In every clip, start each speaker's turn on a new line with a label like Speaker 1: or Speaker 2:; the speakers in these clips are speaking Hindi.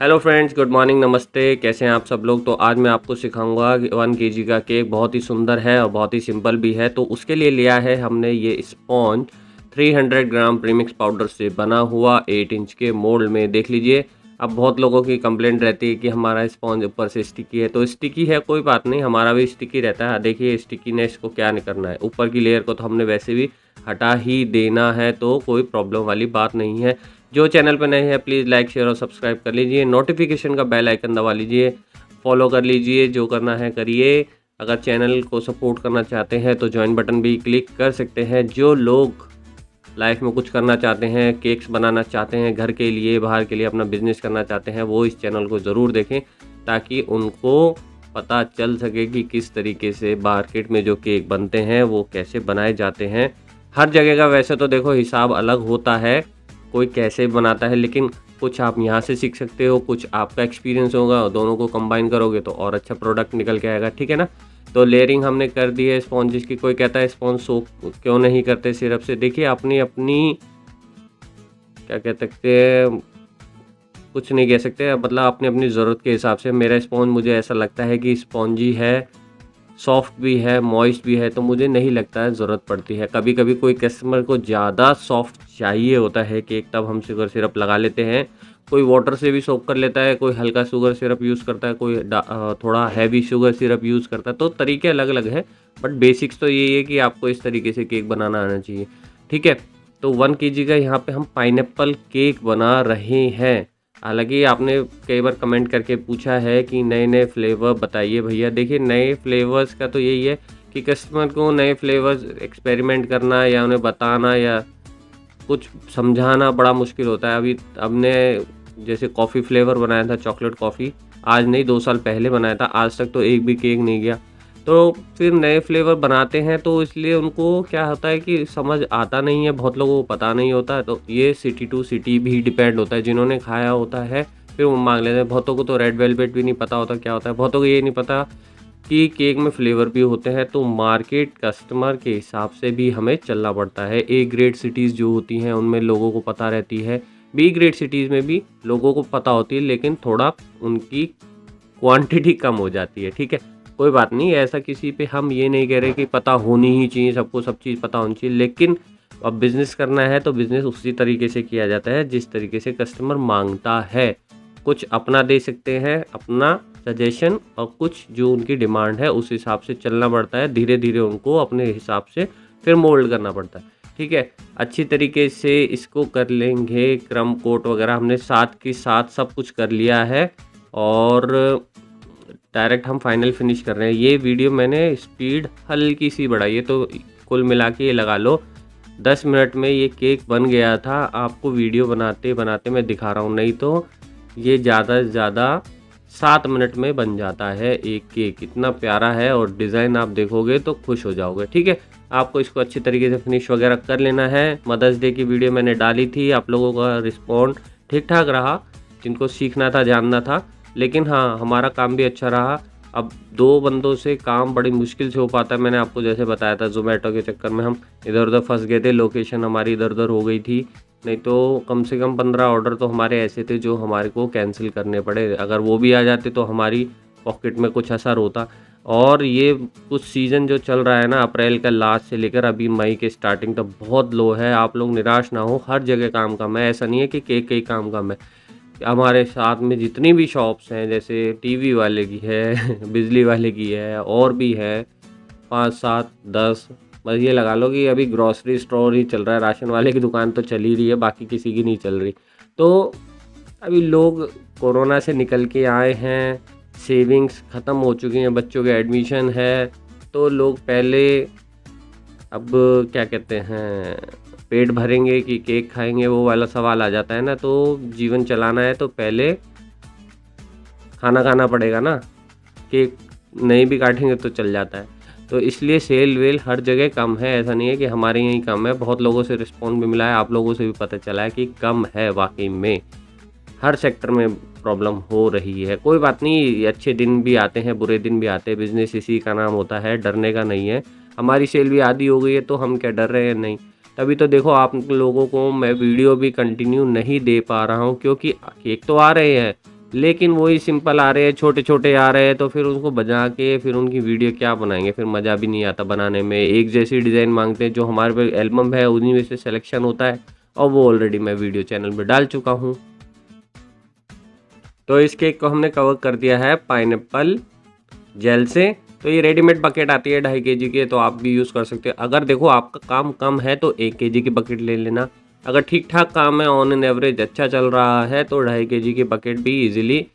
Speaker 1: हेलो फ्रेंड्स, गुड मॉर्निंग, नमस्ते। कैसे हैं आप सब लोग। तो आज मैं आपको सिखाऊंगा कि 1 केजी का केक बहुत ही सुंदर है और बहुत ही सिंपल भी है। तो उसके लिए लिया है हमने ये स्पॉन्ज 300 ग्राम प्रीमिक्स पाउडर से बना हुआ 8 इंच के मोल्ड में। देख लीजिए, अब बहुत लोगों की कंप्लेंट रहती है कि हमारा स्पॉन्ज ऊपर से स्टिकी है। तो स्टिकी है, कोई बात नहीं, हमारा भी स्टिकी रहता है। देखिए स्टिकीनेस को क्या नहीं करना है, ऊपर की लेयर को तो हमने वैसे भी हटा ही देना है, तो कोई प्रॉब्लम वाली बात नहीं है। जो चैनल पर नए हैं प्लीज़ लाइक शेयर और सब्सक्राइब कर लीजिए। नोटिफिकेशन का बेल आइकन दबा लीजिए, फॉलो कर लीजिए, जो करना है करिए। अगर चैनल को सपोर्ट करना चाहते हैं तो ज्वाइन बटन भी क्लिक कर सकते हैं। जो लोग लाइफ में कुछ करना चाहते हैं, केक्स बनाना चाहते हैं, घर के लिए बाहर के लिए अपना बिजनेस करना चाहते हैं, वो इस चैनल को ज़रूर देखें ताकि उनको पता चल सके कि किस तरीके से मार्केट में जो केक बनते हैं वो कैसे बनाए जाते हैं। हर जगह का वैसे तो देखो हिसाब अलग होता है, कोई कैसे बनाता है, लेकिन कुछ आप यहाँ से सीख सकते हो, कुछ आपका एक्सपीरियंस होगा, दोनों को कंबाइन करोगे तो और अच्छा प्रोडक्ट निकल के आएगा। ठीक है ना। तो लेयरिंग हमने कर दी है स्पॉन्जेस की। कोई कहता है स्पॉन्ज सोक क्यों नहीं करते सिरप से। देखिए अपनी अपनी क्या कह सकते हैं, कुछ नहीं कह सकते, मतलब अपनी अपनी ज़रूरत के हिसाब से। मेरा स्पॉन्ज मुझे ऐसा लगता है कि स्पॉन्जी है, सॉफ्ट भी है, मॉइस्ट भी है, तो मुझे नहीं लगता है ज़रूरत पड़ती है। कभी कभी कोई कस्टमर को ज़्यादा सॉफ्ट चाहिए होता है केक, तब हम शुगर सिरप लगा लेते हैं। कोई वाटर से भी सोक कर लेता है, कोई हल्का शुगर सिरप यूज़ करता है, कोई थोड़ा हैवी शुगर सिरप यूज़ करता है। तो तरीके अलग अलग है, बट बेसिक्स तो यही है कि आपको इस तरीके से केक बनाना आना चाहिए। ठीक है। तो 1 केजी का यहाँ पे हम पाइनएप्पल केक बना रहे हैं। हालाँकि आपने कई बार कमेंट करके पूछा है कि नए-नए फ्लेवर बताइए भैया। देखिए नए फ्लेवर्स का तो यही है कि कस्टमर को नए फ्लेवर्स एक्सपेरिमेंट करना या उन्हें बताना या कुछ समझाना बड़ा मुश्किल होता है। अभी हमने जैसे कॉफ़ी फ्लेवर बनाया था, चॉकलेट कॉफ़ी, आज नहीं 2 साल पहले बनाया था, आज तक तो एक भी केक नहीं गया। तो फिर नए फ्लेवर बनाते हैं तो इसलिए उनको क्या होता है कि समझ आता नहीं है, बहुत लोगों को पता नहीं होता है। तो ये सिटी टू सिटी भी डिपेंड होता है, जिन्होंने खाया होता है फिर वो माँग लेते हैं। बहुतों को तो रेड वेलवेट भी नहीं पता होता क्या होता है, बहुतों को ये नहीं पता कि केक में फ्लेवर भी होते हैं। तो मार्केट कस्टमर के हिसाब से भी हमें चलना पड़ता है। ए ग्रेड सिटीज़ जो होती हैं उनमें लोगों को पता रहती है, बी ग्रेड सिटीज़ में भी लोगों को पता होती है, लेकिन थोड़ा उनकी क्वांटिटी कम हो जाती है। ठीक है, कोई बात नहीं, ऐसा किसी पे हम ये नहीं कह रहे कि पता होनी ही चाहिए, सबको सब चीज़ पता होनी चाहिए। लेकिन अब बिज़नेस करना है तो बिज़नेस उसी तरीके से किया जाता है जिस तरीके से कस्टमर माँगता है। कुछ अपना दे सकते हैं, अपना सजेशन, और कुछ जो उनकी डिमांड है उस हिसाब से चलना पड़ता है। धीरे-धीरे उनको अपने हिसाब से फिर मोल्ड करना पड़ता है। ठीक है, अच्छी तरीके से इसको कर लेंगे। क्रम कोट वगैरह हमने साथ के साथ सब कुछ कर लिया है और डायरेक्ट हम फाइनल फिनिश कर रहे हैं। ये वीडियो मैंने स्पीड हल्की सी बढ़ाई है, तो कुल मिला के ये लगा लो 10 मिनट में ये केक बन गया था। आपको वीडियो बनाते-बनाते मैं दिखा रहा हूँ, नहीं तो ये ज़्यादा से ज़्यादा 7 मिनट में बन जाता है एक केक। इतना प्यारा है और डिज़ाइन आप देखोगे तो खुश हो जाओगे। ठीक है, आपको इसको अच्छी तरीके से फिनिश वगैरह कर लेना है। मदर्स डे की वीडियो मैंने डाली थी, आप लोगों का रिस्पॉन्ड ठीक-ठाक रहा, जिनको सीखना था, जानना था। लेकिन हाँ, हमारा काम भी अच्छा रहा। अब 2 बंदों से काम बड़ी मुश्किल से हो पाता है। मैंने आपको जैसे बताया था, ज़ोमैटो के चक्कर में हम इधर-उधर फँस गए थे, लोकेशन हमारी इधर-उधर हो गई थी। नहीं तो कम से कम 15 ऑर्डर तो हमारे ऐसे थे जो हमारे को कैंसिल करने पड़े। अगर वो भी आ जाते तो हमारी पॉकेट में कुछ असर होता। और ये कुछ सीज़न जो चल रहा है ना, अप्रैल का लास्ट से लेकर अभी मई के स्टार्टिंग तक बहुत लो है। आप लोग निराश ना हो, हर जगह काम कम है। ऐसा नहीं है कि केक का ही काम कम है। हमारे साथ में जितनी भी शॉप्स हैं, जैसे टीवी वाले की है बिजली वाले की है, और भी है 5, 7, 10, बस ये लगा लो कि अभी ग्रॉसरी स्टोर ही चल रहा है। राशन वाले की दुकान तो चल ही रही है, बाकी किसी की नहीं चल रही। तो अभी लोग कोरोना से निकल के आए हैं, सेविंग्स ख़त्म हो चुकी हैं, बच्चों के एडमिशन है, तो लोग पहले अब क्या कहते हैं, पेट भरेंगे कि केक खाएँगे, वो वाला सवाल आ जाता है ना। तो जीवन चलाना है तो पहले खाना खाना पड़ेगा ना, केक नहीं भी काटेंगे तो चल जाता है। तो इसलिए सेल-वेल हर जगह कम है, ऐसा नहीं है कि हमारे यहीं कम है। बहुत लोगों से रिस्पॉन्स भी मिला है, आप लोगों से भी पता चला है कि कम है वाक़ई में। हर सेक्टर में प्रॉब्लम हो रही है। कोई बात नहीं, अच्छे दिन भी आते हैं, बुरे दिन भी आते हैं, बिज़नेस इसी का नाम होता है, डरने का नहीं है। हमारी सेल भी आधी हो गई है तो हम क्या डर रहे हैं? नहीं। तभी तो देखो आप लोगों को मैं वीडियो भी कंटिन्यू नहीं दे पा रहा हूँ, क्योंकि केक तो आ रहे हैं, लेकिन वही सिंपल आ रहे हैं, छोटे-छोटे आ रहे हैं, तो फिर उनको बजा के फिर उनकी वीडियो क्या बनाएँगे? फिर मज़ा भी नहीं आता बनाने में। एक जैसी डिज़ाइन माँगते हैं, जो हमारे पे एल्बम है उन्हीं में से सिलेक्शन होता है और वो ऑलरेडी मैं वीडियो चैनल में डाल चुका हूँ। तो इस केक को हमने कवर कर दिया है पाइनएप्पल जेल से। तो ये रेडीमेड बकेट आती है 2.5 केजी की, तो आप भी यूज़ कर सकते हो। अगर देखो आपका काम कम है तो 1 केजी की बकेट ले लेना। अगर ठीक-ठाक काम है, ऑन एन एवरेज अच्छा चल रहा है, तो 2.5 केजी की बकेट भी ईज़िली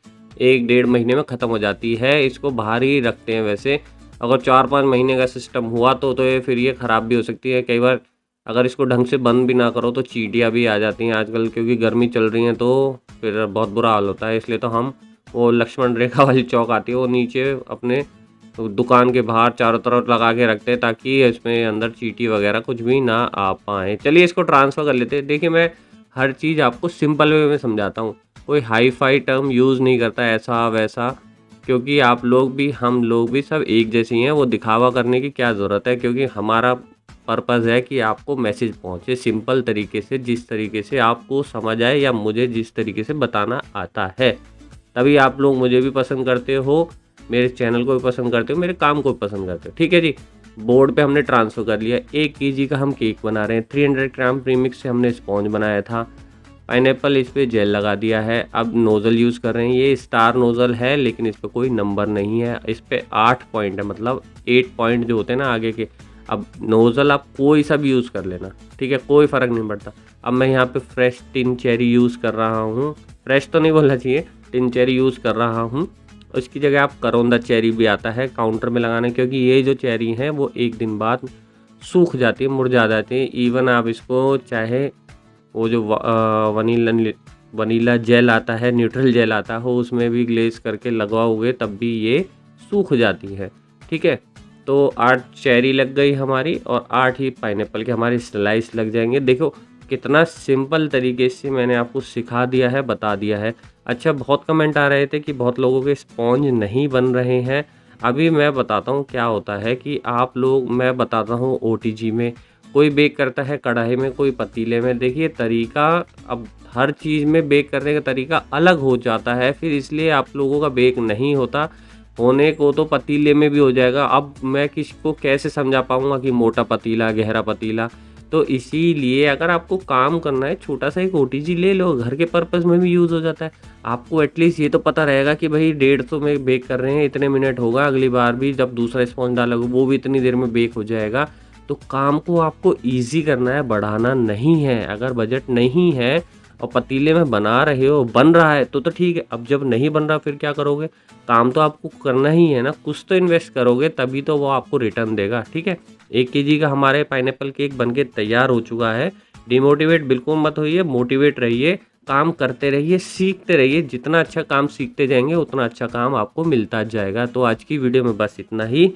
Speaker 1: 1 डेढ़ महीने में ख़त्म हो जाती है। इसको बाहर ही रखते हैं वैसे। अगर 4-5 महीने का सिस्टम हुआ तो ये फिर ये ख़राब भी हो सकती है। कई बार अगर इसको ढंग से बंद भी ना करो तो चींटियाँ भी आ जाती हैं आजकल, क्योंकि गर्मी चल रही है तो फिर बहुत बुरा हाल होता है। इसलिए तो हम वो लक्ष्मण रेखा वाली चौक आती है, वो नीचे अपने दुकान के बाहर चारों तरफ लगा के रखते हैं, ताकि इसमें अंदर चींटी वगैरह कुछ भी ना आ पाएँ। चलिए इसको ट्रांसफ़र कर लेते हैं। देखिए, मैं हर चीज़ आपको सिंपल वे में समझाता हूँ। कोई हाई-फ़ाई टर्म यूज़ नहीं करता ऐसा-वैसा, क्योंकि आप लोग भी हम लोग भी सब एक जैसे ही हैं। वो दिखावा करने की क्या ज़रूरत है, क्योंकि हमारा पर्पज़ है कि आपको मैसेज पहुँचे सिंपल तरीके से, जिस तरीके से आपको समझ आए या मुझे जिस तरीके से बताना आता है। तभी आप लोग मुझे भी पसंद करते हो, मेरे चैनल को भी पसंद करते हो, मेरे काम को भी पसंद करते हो। ठीक है जी? बोर्ड पे हमने ट्रांसफ़र कर लिया। 1 केजी का हम केक बना रहे हैं। 300 ग्राम प्रीमिक्स से हमने स्पॉन्ज बनाया था। पाइनएप्पल इस पे जेल लगा दिया है। अब नोज़ल यूज़ कर रहे हैं। ये स्टार नोज़ल है, लेकिन इस पे कोई नंबर नहीं है। इस पे 8 पॉइंट है, मतलब 8 पॉइंट जो होते हैं ना आगे के। अब नोज़ल आप कोई सा भी यूज़ कर लेना, ठीक है? कोई फ़र्क नहीं पड़ता। अब मैं यहाँ पे फ्रेश टिन चेरी यूज़ कर रहा हूँ। फ्रेश तो नहीं बोलना चाहिए, टिन चेरी यूज़ कर रहा हूँ। उसकी जगह आप करौंदा चेरी भी आता है काउंटर में लगाने, क्योंकि ये जो चेरी हैं वो 1 दिन बाद सूख जाती है, मुरझा जाती है। इवन आप इसको चाहे वो जो वनीला जेल आता है, न्यूट्रल जेल आता है, उसमें भी ग्लेज़ करके लगवाओगे तब भी ये सूख जाती है, ठीक है? तो 8 चेरी लग गई हमारी और 8 ही पाइनएप्पल के हमारे स्लाइस लग जाएँगे। देखो कितना सिंपल तरीके से मैंने आपको सिखा दिया है, बता दिया है। अच्छा, बहुत कमेंट आ रहे थे कि बहुत लोगों के स्पॉन्ज नहीं बन रहे हैं। अभी मैं बताता हूँ क्या होता है कि आप लोग, मैं बताता हूँ ओटीजी में, कोई बेक करता है कढ़ाई में, कोई पतीले में। देखिए तरीका, अब हर चीज़ में बेक करने का तरीका अलग हो जाता है, फिर इसलिए आप लोगों का बेक नहीं होता। होने को तो पतीले में भी हो जाएगा। अब मैं किसको कैसे समझा पाऊँगा कि मोटा पतीला, गहरा पतीला? तो इसीलिए अगर आपको काम करना है, छोटा-सा एक ओटीजी ले लो, घर के पर्पज़ में भी यूज़ हो जाता है। आपको एटलीस्ट ये तो पता रहेगा कि भई 150 में बेक कर रहे हैं, इतने मिनट होगा, अगली बार भी जब दूसरा स्पॉन्ज डालोगे वो भी इतनी देर में बेक हो जाएगा। तो काम को आपको ईज़ी करना है, बढ़ाना नहीं है। अगर बजट नहीं है और पतीले में बना रहे हो, बन रहा है तो ठीक है। अब जब नहीं बन रहा फिर क्या करोगे? काम तो आपको करना ही है ना, कुछ तो इन्वेस्ट करोगे तभी तो वो आपको रिटर्न देगा, ठीक है? 1 केजी का हमारे पाइनएप्पल केक बनके तैयार हो चुका है। डिमोटिवेट बिल्कुल मत होइए, मोटिवेट रहिए, काम करते रहिए, सीखते रहिए। जितना अच्छा काम सीखते जाएँगे, उतना अच्छा काम आपको मिलता जाएगा। तो आज की वीडियो में बस इतना ही।